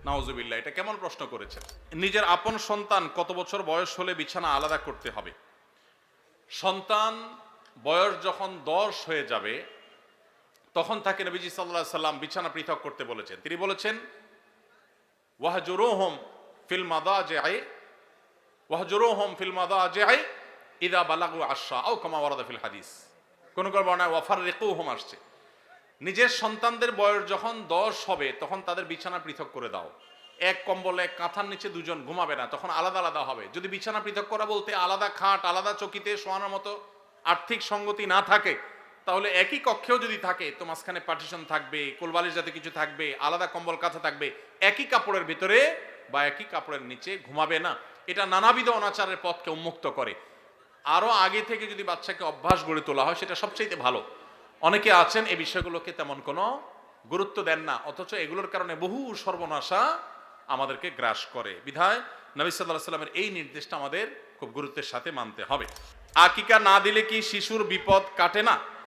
নাউজুবিল্লাহ, এটা কেমন প্রশ্ন করেছেন? নিজের আপন সন্তান কত বছর বয়স হলে বিছানা আলাদা করতে হবে? সন্তান বয়স যখন 10 হয়ে যাবে তখন তাকে নবীজি সাল্লাল্লাহু আলাইহি সাল্লাম বিছানা পৃথক করতে বলেছেন। তিনি বলেছেন ওয়াহজুরুহুম ফিল মাদাজি'i ওয়াহজুরুহুম ফিল মাদাজি'i ইযা বালাগু আশরা আও কামা ওয়ারাদা ফিল হাদিস। কোন কোন বর্ণনায় ওয়াফাররিকুহুম আসছে। নিজের সন্তানদের বয়স যখন 10 হবে তখন তাদের বিছানা পৃথক করে দাও। এক কম্বলে এক কাঁথার নিচে দুজন ঘুমাবে না, তখন আলাদা আলাদা হবে। যদি বিছানা পৃথক করা বলতে আলাদা খাট আলাদা চকিতে শোয়ানোর মতো আর্থিক সঙ্গতি না থাকে, তাহলে একই কক্ষেও যদি থাকে তো মাঝখানে পার্টিশন থাকবে, কোলবালিশ যাতে কিছু থাকবে, আলাদা কম্বল কাঁথা থাকবে, একই কাপড়ের ভিতরে বা একই কাপড়ের নিচে ঘুমাবে না। এটা নানাবিধ অনাচারের পথকে উন্মুক্ত করে। আরো আগে থেকে যদি বাচ্চাকে অভ্যাস গড়ে তোলা হয় সেটা সবচেয়ে ভালো। অনেকে আছেন এই বিষয়গুলোকে তেমন কোনো গুরুত্ব দেন না, অথচ এগুলোর কারণে বহু সর্বনাশা আমাদেরকে গ্রাস করে। বিধায় নবী সাল্লাল্লাহু আলাইহি সাল্লামের এই নির্দেশটা আমাদের খুব গুরুত্বের সাথে মানতে হবে। আকিকা না দিলে কি শিশুর বিপদ কাটে না?